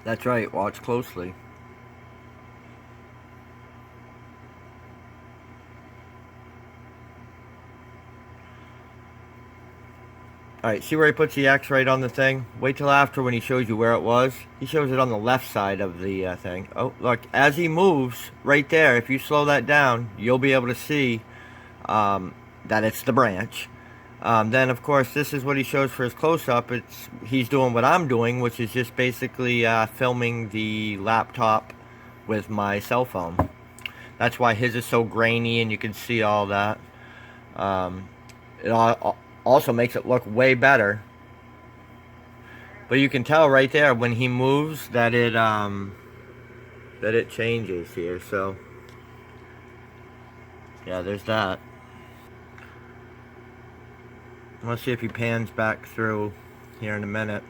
That's right, watch closely. Alright, see where he puts the X right on the thing? Wait till after when he shows you where it was. He shows it on the left side of the thing. Oh, look, as he moves, right there, if you slow that down, you'll be able to see that it's the branch. Then, of course, this is what he shows for his close-up. He's doing what I'm doing, which is just basically filming the laptop with my cell phone. That's why his is so grainy and you can see all that. It also makes it look way better. But you can tell right there when he moves that it changes here. So yeah, there's that. Let's see if he pans back through here in a minute.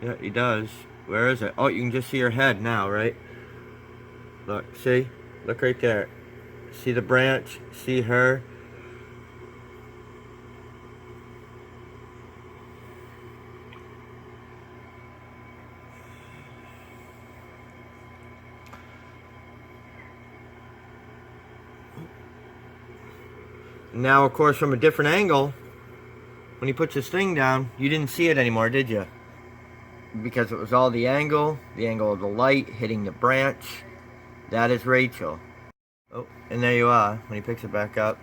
Yeah, he does. Where is it? Oh, you can just see her head now, right? Look, see? Look right there. See the branch? See her? Now, of course, from a different angle, when he puts his thing down, you didn't see it anymore, did you? Because it was all the angle of the light hitting the branch. That is Rachel. Oh, and there you are. When he picks it back up,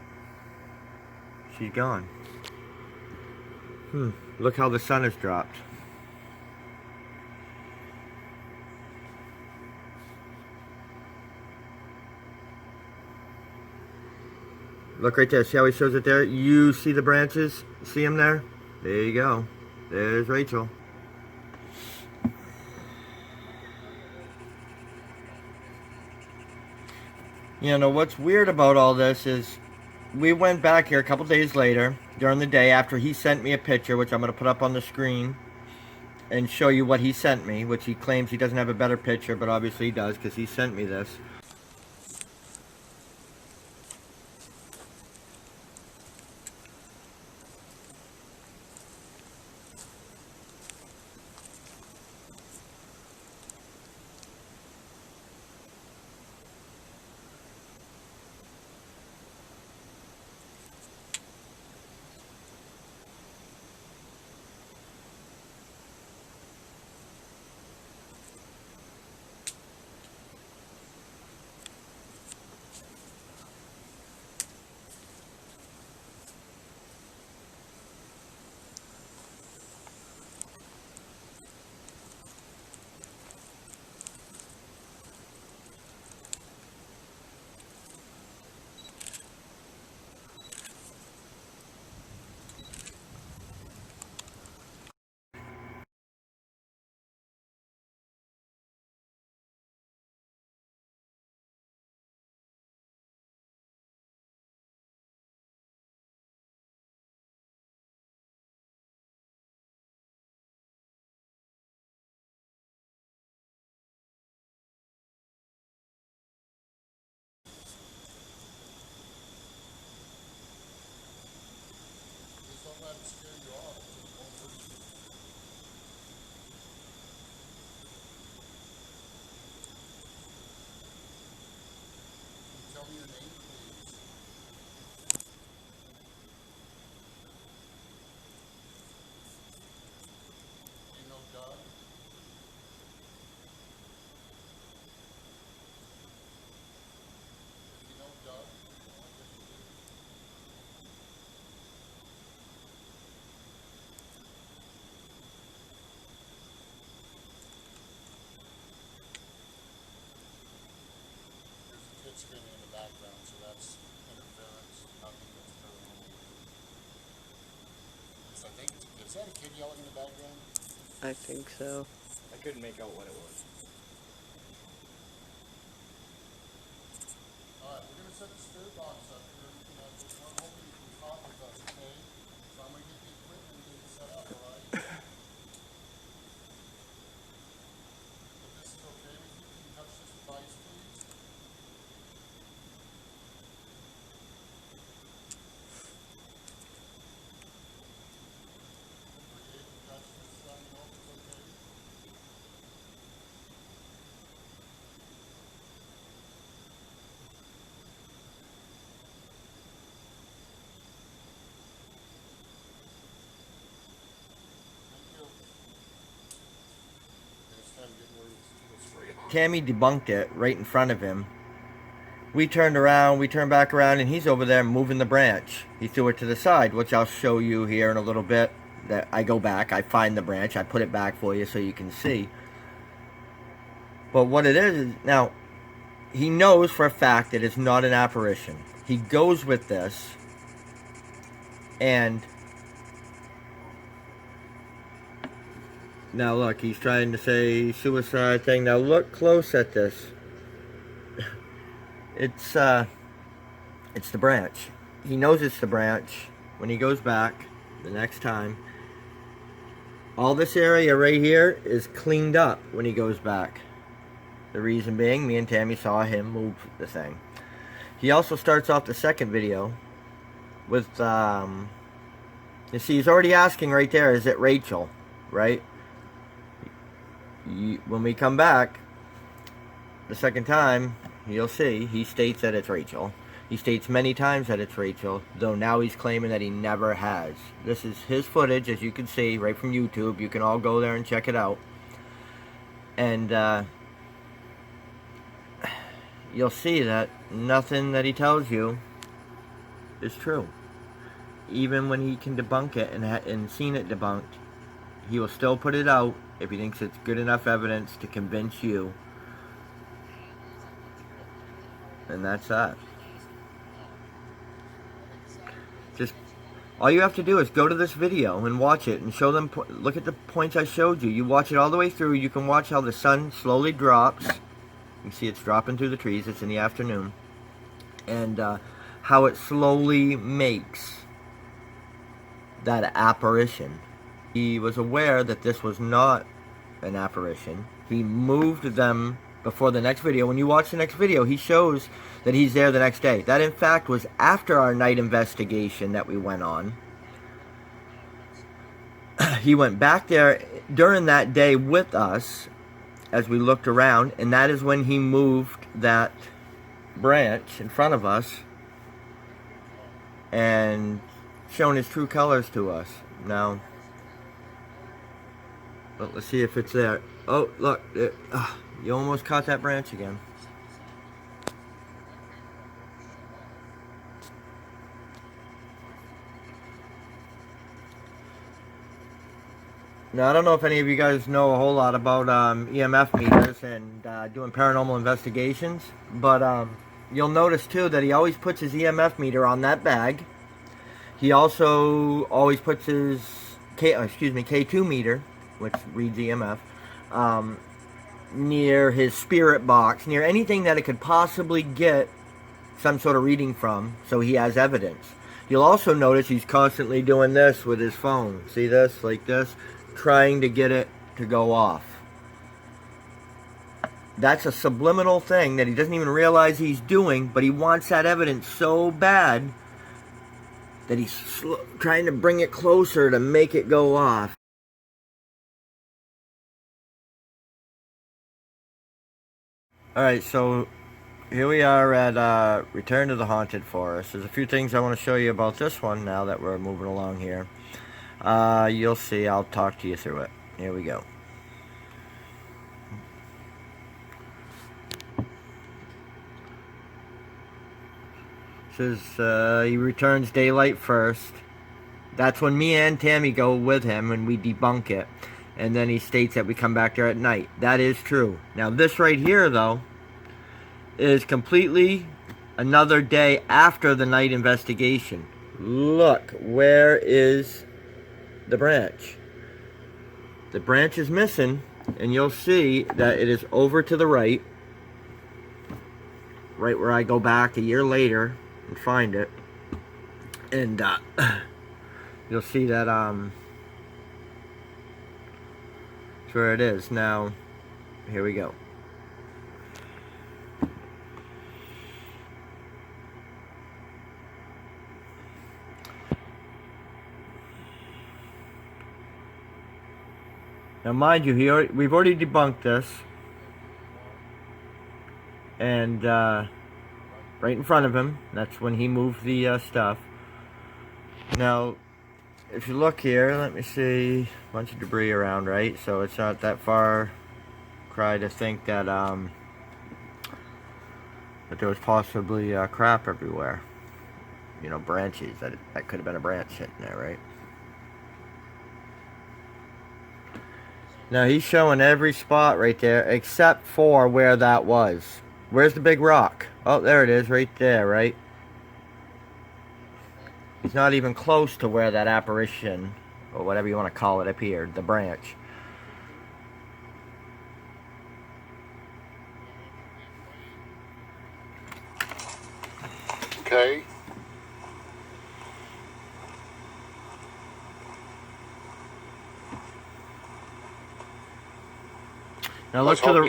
she's gone. Look how the sun has dropped. Look right there. See how he shows it there? You see the branches? See them there? There you go. There's Rachel. You know, what's weird about all this is we went back here a couple days later during the day after he sent me a picture, which I'm going to put up on the screen and show you what he sent me, which he claims he doesn't have a better picture, but obviously he does because he sent me this. I think so. I couldn't make out what it was. Tammy debunked it right in front of him. We turned around, we turned back around, and he's over there moving the branch. He threw it to the side, which I'll show you here in a little bit. That I go back, I find the branch, I put it back for you so you can see. But what it is now, he knows for a fact that it's not an apparition. He goes with this, and now look, he's trying to say suicide thing. Now look close at this. It's the branch. He knows it's the branch. When he goes back the next time, all this area right here is cleaned up when he goes back. The reason being, me and Tammy saw him move the thing. He also starts off the second video with, you see, he's already asking right there, is it Rachel, right? When we come back the second time, you'll see, he states that it's Rachel. He states many times that it's Rachel, though now he's claiming that he never has. This is his footage, as you can see, right from YouTube. You can all go there and check it out. And, you'll see that nothing that he tells you is true. Even when he can debunk it and seen it debunked, he will still put it out if he thinks it's good enough evidence to convince you. And that's that. Just all you have to do is go to this video and watch it and show them. Look at the points I showed you. You watch it all the way through. You can watch how the sun slowly drops. You see it's dropping through the trees. It's in the afternoon. And how it slowly makes that apparition. He was aware that this was not an apparition. He moved them before the next video. When you watch the next video, he shows that he's there the next day. That, in fact, was after our night investigation that we went on. He went back there during that day with us as we looked around, and that is when he moved that branch in front of us and shown his true colors to us. Now, let's see if it's there. Oh, look, you almost caught that branch again. Now, I don't know if any of you guys know a whole lot about EMF meters and doing paranormal investigations, but you'll notice too that he always puts his EMF meter on that bag. He also always puts his K2 meter, which reads EMF, near his spirit box, near anything that it could possibly get some sort of reading from, so he has evidence. You'll also notice he's constantly doing this with his phone. See this? Like this? Trying to get it to go off. That's a subliminal thing that he doesn't even realize he's doing, but he wants that evidence so bad that he's trying to bring it closer to make it go off. Alright, so here we are at Return to the Haunted Forest. There's a few things I want to show you about this one now that we're moving along here. You'll see, I'll talk to you through it. Here we go. It says he returns daylight first. That's when me and Tammy go with him and we debunk it. And then he states that we come back there at night. That is true. Now this right here, though, is completely another day after the night investigation. Look, where is the branch? The branch is missing, and you'll see that it is over to the right. Right where I go back a year later and find it. And you'll see that that's where it is. Now, here we go. Now, mind you, we've already debunked this. And right in front of him, that's when he moved the stuff. Now, if you look here, let me see, a bunch of debris around, right? So it's not that far cry to think that that there was possibly crap everywhere. You know, branches. That could have been a branch sitting there, right? Now he's showing every spot right there except for where that was. Where's the big rock? Oh, there it is, right there, right? He's not even close to where that apparition, or whatever you want to call it, appeared, the branch. Okay. Now look to the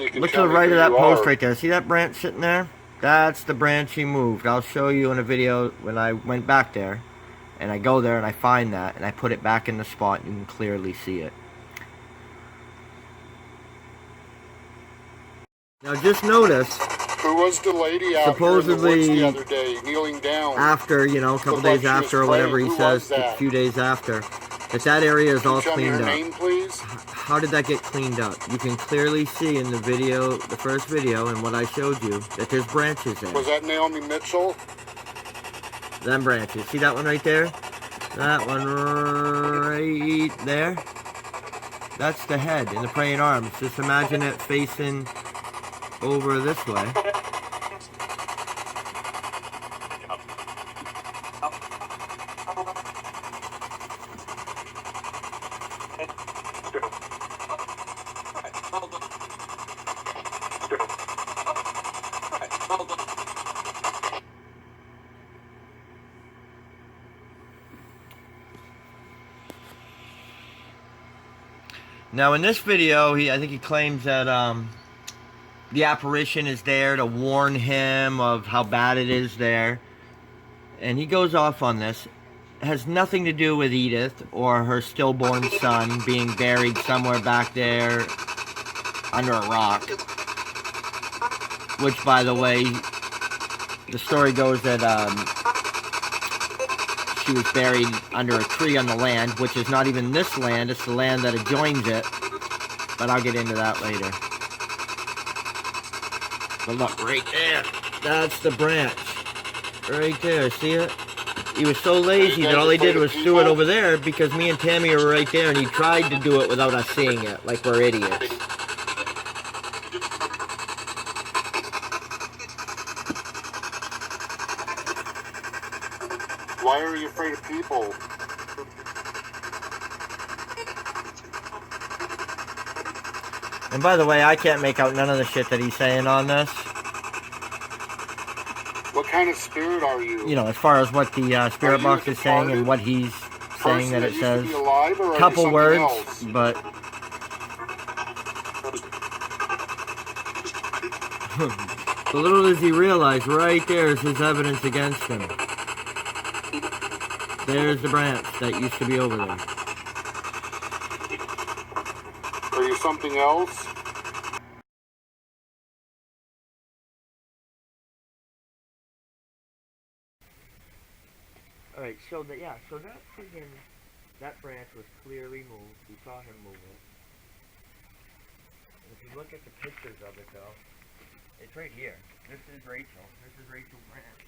right of that post right there. See that branch sitting there? That's the branch he moved. I'll show you in a video when I went back there. And I go there and I find that and I put it back in the spot and you can clearly see it. Now just notice, who was the lady out supposedly here in the woods the other day, kneeling down? After, you know, a couple days after or whatever he says, a few days after, that area is all cleaned up. Tell me her name, please? How did that get cleaned up? You can clearly see in the video, the first video, and what I showed you, that there's branches there. Was that Naomi Mitchell? Them branches. See that one right there? That one right there? That's the head and the praying arms. Just imagine it facing over this way. Now in this video, I think he claims that the apparition is there to warn him of how bad it is there. And he goes off on this. It has nothing to do with Edith or her stillborn son being buried somewhere back there under a rock. Which, by the way, the story goes that she was buried under a tree on the land, which is not even this land, it's the land that adjoins it. But I'll get into that later. But look, right there, that's the branch. Right there, see it? He was so lazy that all he did was do it over there because me and Tammy were right there and he tried to do it without us seeing it, like we're idiots. Why are you afraid of people? And by the way, I can't make out none of the shit that he's saying on this. What kind of spirit are you? You know, as far as what the spirit box is saying and what he's saying that it says. A couple words, but... little does he realize, right there is his evidence against him. There's the branch that used to be over there. Are you something else? Alright, so that branch was clearly moved. We saw him move it. And if you look at the pictures of it though, it's right here. This is Rachel. This is Rachel Branch.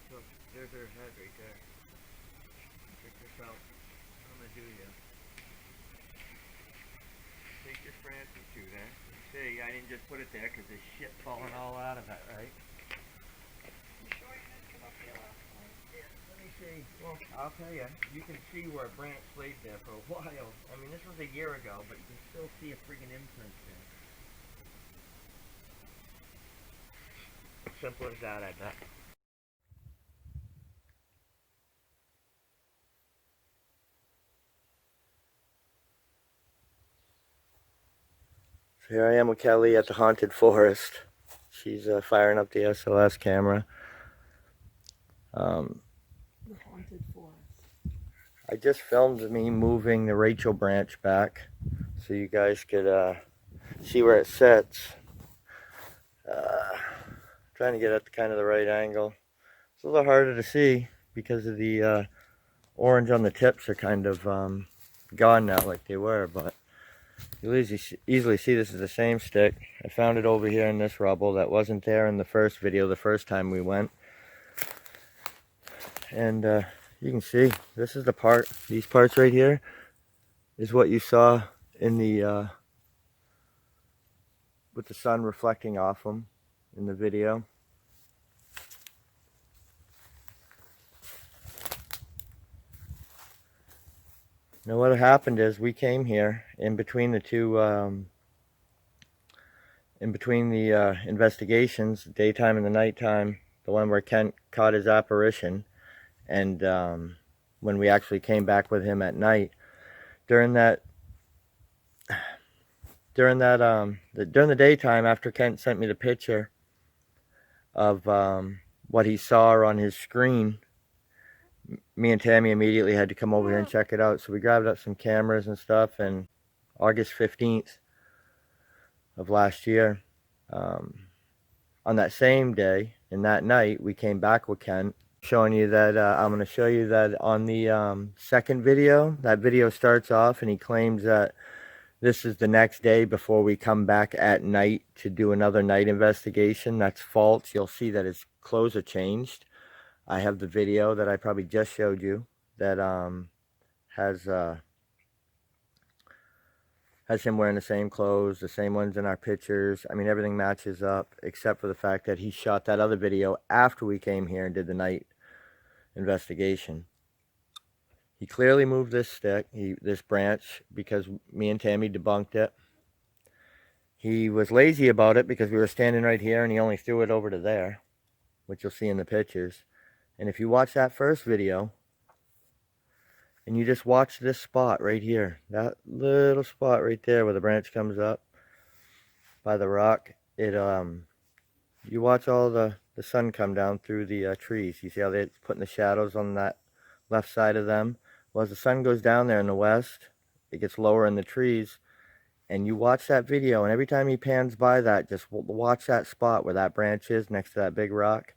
Look, there's her head right there. Check this out. I'm gonna do you. Take this branch and shoot there. See, I didn't just put it there because there's shit falling all out of it, right? You sure you didn't come up here last night? Yeah, let me see. Well, I'll tell you, you can see where a branch laid there for a while. I mean, this was a year ago, but you can still see a friggin' imprint there. Simple as that, I bet. So here I am with Kelly at the Haunted Forest. She's firing up the SLS camera. Haunted Forest. I just filmed me moving the Rachel branch back so you guys could see where it sits. Trying to get at kind of the right angle. It's a little harder to see because of the orange on the tips are kind of gone now like they were, but you'll easily see this is the same stick. I found it over here in this rubble that wasn't there in the first video the first time we went. And you can see this is the part, these parts right here is what you saw in the with the sun reflecting off them in the video. Now what happened is we came here in between the two, investigations, the daytime and the nighttime, the one where Kent caught his apparition, and when we actually came back with him at night. During the daytime, after Kent sent me the picture of what he saw on his screen, me and Tammy immediately had to come over here and check it out. So we grabbed up some cameras and stuff, and August 15th of last year, on that same day and that night, we came back with Kent, showing you that I'm going to show you that on the second video. That video starts off and he claims that this is the next day before we come back at night to do another night investigation. That's false. You'll see that his clothes are changed. I have the video that I probably just showed you that has him wearing the same clothes, the same ones in our pictures. I mean, everything matches up except for the fact that he shot that other video after we came here and did the night investigation. He clearly moved this stick, this branch, because me and Tammy debunked it. He was lazy about it because we were standing right here and he only threw it over to there, which you'll see in the pictures. And if you watch that first video, and you just watch this spot right here, that little spot right there where the branch comes up by the rock, you watch all the sun come down through the trees. You see how they're putting the shadows on that left side of them? Well, as the sun goes down there in the west, it gets lower in the trees, and you watch that video, and every time he pans by that, just watch that spot where that branch is next to that big rock,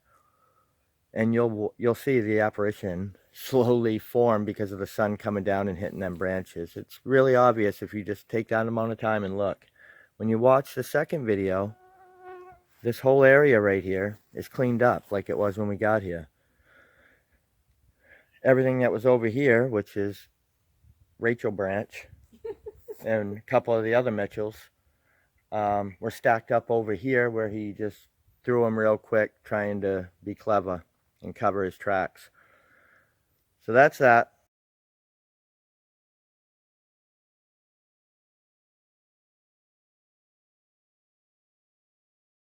and you'll see the apparition slowly form because of the sun coming down and hitting them branches. It's really obvious if you just take that amount of time and look. When you watch the second video, this whole area right here is cleaned up like it was when we got here. Everything that was over here, which is Rachel Branch and a couple of the other Mitchells, were stacked up over here where he just threw them real quick, trying to be clever and cover his tracks. So that's that.